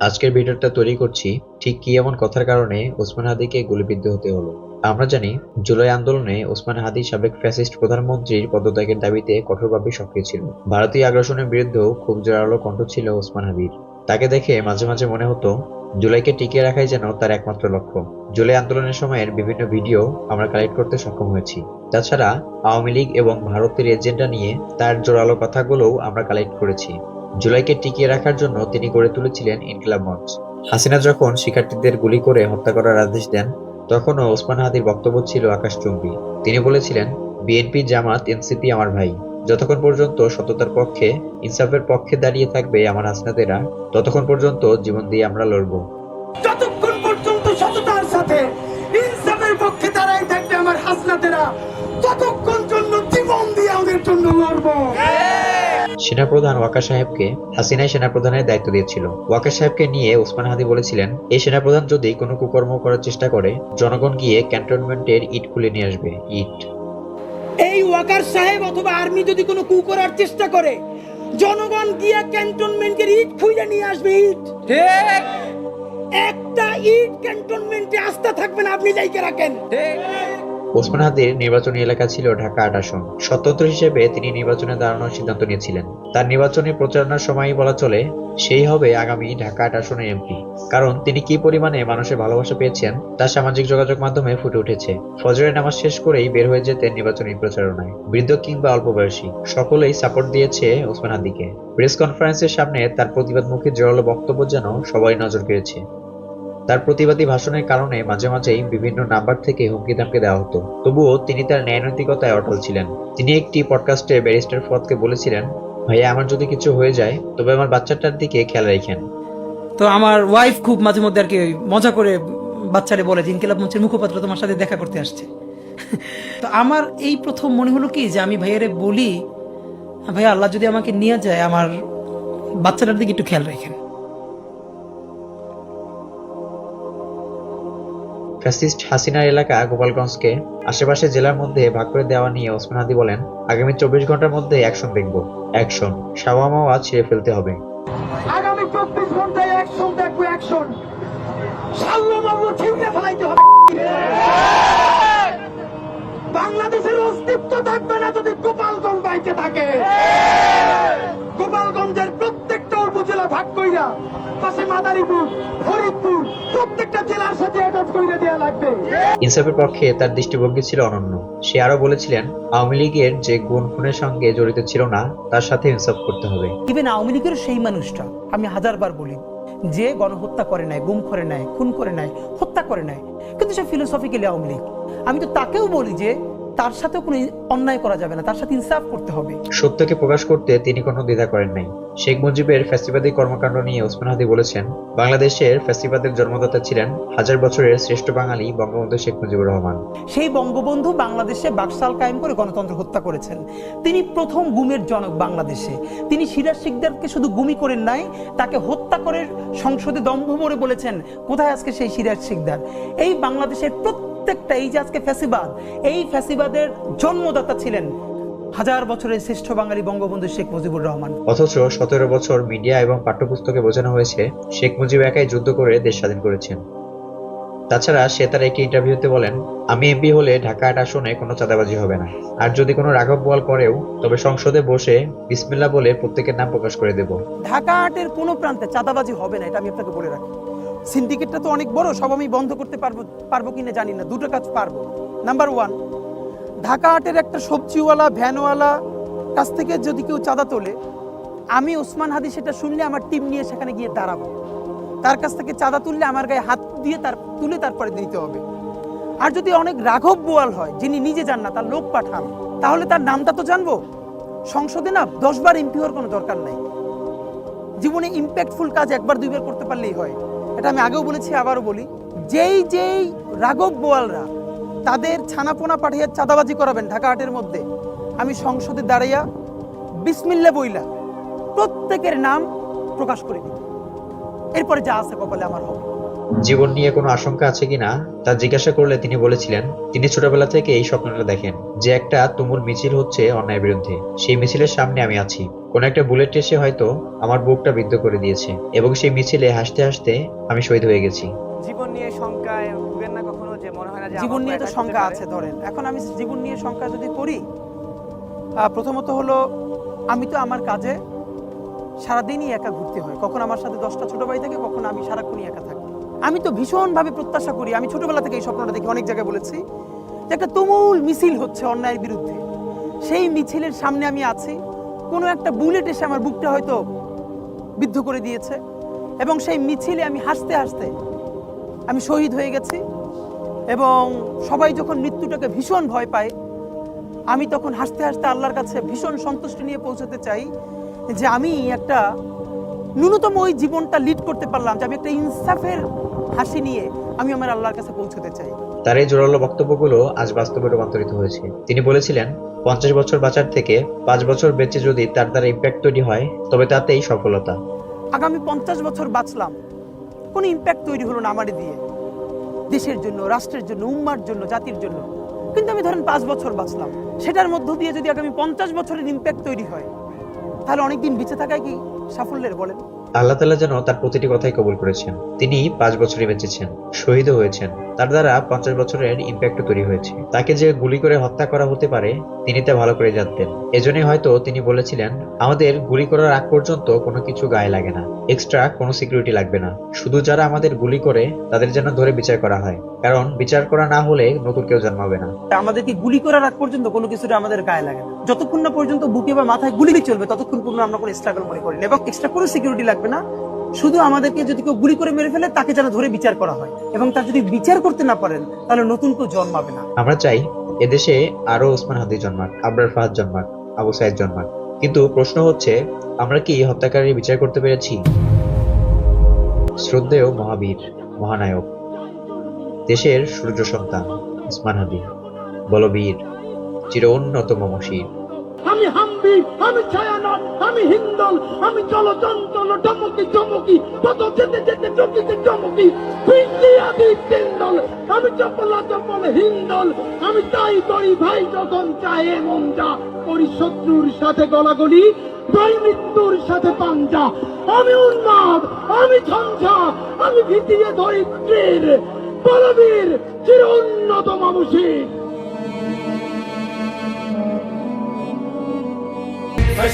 আজকের ভিডিওটা তৈরি করছি ঠিক কি এমন কথার কারণে ওসমান হাদিকে গুলিবিদ্ধ হতে হলো। আমরা জানি জুলাই আন্দোলনে ওসমান হাদি সাবেক ফ্যাসিস্ট প্রধানমন্ত্রীর পদত্যাগের দাবিতে কঠোরভাবে সক্রিয় ছিল। ভারতীয় আগ্রাসনের বিরুদ্ধেও খুব জোরালো কণ্ঠ ছিল ওসমান হাদির। তাকে দেখে মাঝে মাঝে মনে হতো জুলাইকে টিকিয়ে রাখাই যেন তার একমাত্র লক্ষ্য। জুলাই আন্দোলনের সময়ের বিভিন্ন ভিডিও আমরা কালেক্ট করতে সক্ষম হয়েছি। তাছাড়া আওয়ামী লীগ এবং ভারতের এজেন্ডা নিয়ে তার জোরালো কথাগুলোও আমরা কালেক্ট করেছি। জুলাইকে টিকিয়ে রাখার জন্য তিনি গড়ে তুলেছিলেন ইনকিলাব মঞ্চ। হাসিনা যখন শিক্ষার্থীদের গুলি করে হত্যা করার আদেশ দেন, তখনও ওসমান হাদির বক্তব্য ছিল আকাশচুম্বী। তিনি বলেছিলেন, বিএনপি, জামাত, এনসিপি আমার ভাই। যতক্ষণ পর্যন্ত সততার পক্ষে, ইনসাফের পক্ষে দাঁড়িয়ে থাকবে আমার হাসনাতেরা, ততক্ষণ পর্যন্ত জীবন দিয়ে আমরা লড়ব। যতক্ষণ পর্যন্ত সততার সাথে ইনসাফের পক্ষে দাঁড়াই থাকবে আমার হাসনাতেরা, ততক্ষণ জন্য জীবন দিয়ে ওদের জন্য লড়ব। সেনাপ্রধান ওয়াকার সাহেবকে হাসিনাই সেনাপ্রধানের দায়িত্ব দিয়েছিল। ওয়াকার সাহেবকে নিয়ে ওসমান হাদি বলেছিলেন, এই সেনাপ্রধান যদি কোনো কুকর্ম করার চেষ্টা করে, জনগণ গিয়ে ক্যান্টনমেন্টের ইট খুলে নিয়ে আসবে। ইট। এই ওয়াকার সাহেব অথবা আর্মি যদি কোনো কু করার চেষ্টা করে, জনগণ গিয়া ক্যান্টনমেন্টের ইট খুঁজে নিয়ে আসবে। ইট ঠিক, একটা ইট ক্যান্টনমেন্টে আস্থা থাকবে না, আপনি যাইকে রাখেন। ওসমান হাদির নির্বাচনী এলাকা ছিল ঢাকা ৮ আসন। স্বতন্ত্র হিসেবে তিনি নির্বাচনে দাঁড়ানোর সিদ্ধান্ত নিয়েছিলেন। তার নির্বাচনী প্রচারণার সময়ই বলা চলে, সেই হবে আগামী ঢাকা ৮ আসনের এমপি। কারণ তিনি কি পরিমাণে মানুষের ভালোবাসা পেয়েছেন তা সামাজিক যোগাযোগ মাধ্যমে ফুটে উঠেছে। ফজরের নামাজ শেষ করেই বের হয়ে যেতেন নির্বাচনী প্রচারণায়। বৃদ্ধ কিংবা অল্প বয়সী সকলেই সাপোর্ট দিয়েছে ওসমান হাদিকে। প্রেস কনফারেন্সের সামনে তার প্রতিবাদমুখী জোরালো বক্তব্য যেন সবাই নজর কেড়েছে। তার প্রতিবাদী ভাষণের কারণে মাঝে মাঝেই বিভিন্ন নাম্বার থেকে হুমকি ধামকি দেওয়া হতো। তবুও তিনি তার ন্যায়নৈতিকতায় অটল ছিলেন। তিনি একটি পডকাস্টে ব্যারিস্টার ফুয়াদকে বলেছিলেন, ভাইয়া, আমার যদি কিছু হয়ে যায় তবে আমার বাচ্চাটার দিকে খেয়াল রাখেন। তো আমার ওয়াইফ খুব মাঝে মধ্যে আর কি মজা করে বাচ্চারে বলে যে ইনকিলাব মঞ্চের মুখপাত্র তোমার সাথে দেখা করতে আসছে। তো আমার এই প্রথম মনে হলো কি যে আমি ভাইয়ারে বলি, ভাইয়া আল্লাহ যদি আমাকে নিয়ে যায়, আমার বাচ্চাটার দিকে একটু খেয়াল রাখেন। ফ্যাসিস্ট হাসিনার এলাকা গোপালগঞ্জকে আশেপাশের জেলার মধ্যে ভাগ করে দেওয়া নিয়ে ওসমান হাদি বলেন, আগামী ২৪ ঘন্টার মধ্যে অ্যাকশন দেখব। অ্যাকশন, সাওয়া মাওয়া ছিঁড়ে ফেলতে হবে। আগামী 24 ঘন্টায় অ্যাকশন দেখবো, অ্যাকশন সাল্লাল্লাহু ছিঁড়ে ফেলাইতে হবে। বাংলাদেশের অস্তিত্ব থাকবে না যদি গোপালগঞ্জ বাইতে থাকে। গোপালগঞ্জের প্রত্যেকটা উপজেলা ভাগ কইরা পাশে মাদারীপুর, ফরিদপুর, প্রত্যেকটা জেলার সাথে অ্যাটাচ কইরা দেয়া লাগবে। ইনসাফের পক্ষে তার দৃষ্টিভঙ্গি ছিল অনন্য। সে আরো বলেছিলেন, আওয়ামী লীগের যে গুণ খুনের সঙ্গে জড়িত ছিল না, তার সাথে ইনসাফ করতে হবে। ইভেন আওয়ামী লীগের সেই মানুষটা, আমি হাজারবার বলি, যে গণহত্যা করে নাই, গুম করে নাই, খুন করে নাই, হত্যা করে নাই, কিন্তু সে ফিলোসফিক্যালি আওয়ামী লীগ, আমি তো তাকেও বলি যে তার সাথেও কোনো অন্যায় করা যাবে না, তার সাথে ইনসাফ করতে হবে। সত্যকে প্রকাশ করতে তিনি কোনো দ্বিধা করেন নাই। শেখ মুজিবের ফ্যাসিবাদী কর্মকাণ্ড নিয়ে ওসমান হাদি বলেছেন, বাংলাদেশের ফ্যাসিবাদের জন্মদাতা ছিলেন হাজার বছরের শ্রেষ্ঠ বাঙালি বঙ্গবন্ধু শেখ মুজিবুর রহমান। সেই বঙ্গবন্ধু বাংলাদেশে বাকশাল কায়েম করে গণতন্ত্র হত্যা করেছেন। তিনি প্রথম গুমের জনক বাংলাদেশে। তিনি সিরাজ শিকদারকে শুধু গুমি করেন নাই, তাকে হত্যা করে সংসদে দম্ভ ভরে বলেছেন, কোথায় আজকে সেই সিরাজ শিকদার? এই বাংলাদেশের প্রত্যেকটা, এই যে আজকে ফ্যাসিবাদ, এই ফ্যাসিবাদের জন্মদাতা ছিলেন হাজার বছরের শ্রেষ্ঠ বাঙালি বঙ্গবন্ধু শেখ মুজিবুর রহমান। অথচ ১৭ বছর মিডিয়া এবং পাঠ্যপুস্তকে বোঝানো হয়েছে শেখ মুজিব একাই যুদ্ধ করে দেশ স্বাধীন করেছেন। তাছাড়া সে তার একটি ইন্টারভিউতে বলেন, আমি এমপি হলে ঢাকা ৮ আসনে কোনো চাঁদাবাজি হবে না। আর যদি কোনো রাঘব বোয়াল করেও, তবে সংসদে বসে বিসমিল্লাহ বলে প্রত্যেকের নাম প্রকাশ করে দেব। ঢাকা ৮-এর কোনো প্রান্তে চাঁদাবাজি হবে না, এটা আমি আপনাকে বলে রাখি। সিন্ডিকেটটা তো অনেক বড়, সব আমি বন্ধ করতে পারবো কিনা জানি না। দুটো কাজ পারবো। নাম্বার 1, ঢাকা ৮-এর একটা সবজিওয়ালা, ভ্যানওয়ালা কাছ থেকে যদি কেউ চাঁদা তোলে, আমি ওসমান হাদি সেটা শুনলে আমার টিম নিয়ে সেখানে গিয়ে দাঁড়াবো। তার কাছ থেকে চাঁদা তুললে আমার গায়ে হাত দিয়ে তুলে তারপরে দিতে হবে। আর যদি অনেক রাঘব বোয়াল হয়, যিনি নিজে যান না, তার লোক পাঠান, তাহলে তার নামটা তো জানবো। সংসদে না 10 বার এমপি হওয়ার কোনো দরকার নাই। জীবনে ইম্প্যাক্টফুল কাজ 1-2 বার করতে পারলেই হয়। এটা আমি আগেও বলেছি, আবারও বলি, যেই রাঘব বোয়ালরা তাদের ছানাপোনা পাঠিয়ে চাঁদাবাজি করাবেন ঢাকা ৮-এর মধ্যে, আমি সংসদে দাঁড়াইয়া বিসমিল্লাহ বইলা প্রত্যেকের নাম প্রকাশ করে দিব। এরপরে যা আছে কপালে আমার হবে। জীবন নিয়ে কোনো আশঙ্কা আছে কিনা তা জিজ্ঞাসা করলে তিনি বলেছিলেন তিনি ছোটবেলা থেকে এই স্বপ্নটা দেখেন যে একটা তুমুল মিছিল হচ্ছে অন্যায়ের বিরুদ্ধে। সেই মিছিলের সামনে আমি আছি, কোন একটা বুলেট এসে হয়তো আমার বুকটা বিদ্ধ করে দিয়েছে এবং সেই মিছিলে হাসতে হাসতে আমি শহীদ হয়ে গেছি। জীবন নিয়ে শঙ্কায় ভুগেন না কখনো, যে মনে হয় না যে জীবন আমাকেও নিয়ে তো এটা হতে শঙ্কা পারে? আছে। ধরেন এখন আমি জীবন নিয়ে শঙ্কা যদি করি, প্রথমত হলো আমি তো আমার কাজে সারাদিনই একা ঘুরতে হয়। কখন আমার সাথে 10টা ছোট ভাই থাকে, কখন আমি সারাক্ষণই একা থাকি। আমি তো ভীষণভাবে প্রত্যাশা করি, আমি ছোটবেলা থেকে এই স্বপ্নটা দেখি, অনেক জায়গায় বলেছি, যে একটা তুমুল মিছিল হচ্ছে অন্যায়ের বিরুদ্ধে। সেই মিছিলের সামনে আমি আছি, কোনো একটা বুলেট এসে আমার বুকটা হয়তো বিদ্ধ করে দিয়েছে এবং সেই মিছিলে আমি হাসতে হাসতে আমি শহীদ হয়ে গেছি। এবং সবাই যখন মৃত্যুটাকে ভীষণ ভয় পায়, আমি তখন হাসতে হাসতে আল্লাহর কাছে ভীষণ সন্তুষ্টি নিয়ে পৌঁছতে চাই যে আমি একটা ন্যূনতম ওই জীবনটা লিড করতে পারলাম, যে আমি একটা ইনসাফের হাসি নিয়ে আমি আমার আল্লাহর কাছে পৌঁছতে চাই। তার এই জোরালো বক্তব্যগুলো আজ বাস্তবে রূপান্তরিত হয়েছে। তিনি বলেছিলেন 50 বছর বাঁচার থেকে 5 বছর বেঁচে যদি তার দ্বারা ইম্প্যাক্ট তৈরি হয় তবে তাতেই সফলতা। আগামী 50 বছর বাঁচলাম, কোনো ইম্প্যাক্ট তৈরি হলো না আমারে দিয়ে, দেশের জন্য, রাষ্ট্রের জন্য, উম্মার জন্য, জাতির জন্য। কিন্তু আমি ধরেন 5 বছর বাঁচলাম, সেটার মধ্য দিয়ে যদি আগামী 50 বছরের ইম্প্যাক্ট তৈরি হয়, তাহলে অনেকদিন বেঁচে থাকায় কি সাফল্যের? বলেন। আল্লাহ তাআলা যেন তার প্রতিটি কথাই কবুল করেছেন। তিনি 5 বছরই বেঁচেছেন, শহীদও হয়েছেন, তার দ্বারা 50 বছরের ইম্প্যাক্ট তৈরি হয়েছে। তাকে যে গুলি করে হত্যা করা হতে পারে তিনি তা ভালো করে জানতেন। এজন্যই হয়তো তিনি বলেছিলেন আমাদের গুলি করার আগ পর্যন্ত কোনো কিছু গায়ে লাগে না, এক্সট্রা কোনো সিকিউরিটি লাগবে না, শুধু যারা আমাদের গুলি করে তাদের যেন ধরে বিচার করা হয়, কারণ বিচার করা না হলে নতুন কেউ জন্মাবে না। আমাদেরকে গুলি করার আগ পর্যন্ত কোনো কিছুটা আমাদের গায়ে লাগে না। যতক্ষণ না পর্যন্ত বুকে বা মাথায় গুলি চলবে ততক্ষণ পর্যন্ত আমরা কোনো স্ট্রাগল মনে করি না, এবং এক্সট্রা কোনো সিকিউরিটি লাগবে না। শুধু আমাদেরকে যদি কেউ গুলি করে মেরে ফেলে তাকে যেন ধরে বিচার করা হয়, এবং তার যদি বিচার করতে না পারেন তাহলে নতুন কেউ জন্মাবে না। আমরা চাই এদেশে আরো ওসমান হাদি জন্মাক, আবরার ফাহাদ জন্মাক, আবু সাইদ জন্মাক। কিন্তু প্রশ্ন হচ্ছে আমরা কি হত্যাকারীর বিচার করতে পেরেছি? শ্রদ্ধেয় মহাবীর, মহানায়ক, দেশের সূর্য সন্তান ওসমান হাদি, বলবীর, চির উন্নতম মশির। আমি হাম্বি, আমি ছায়ানট, আমি হিন্দল, আমি চলচঞ্চল ডমকি চমকি, কত যেতে যেতে চকিতে চমকি, পিন্দি আদি তিন্দল, আমি চপলা চপল হিন্দল, আমি তাই করি ভাই যখন চায় মন যা, করি শত্রুর সাথে গলাগলি, ভাই মৃত্যুর সাথে পাঞ্জা। আমি উন্মাদ, আমি ঝঞ্ঝা, আমি ভিতিয়ে ধরিত্রীর, বলবীর, চির উন্নত মামুষী।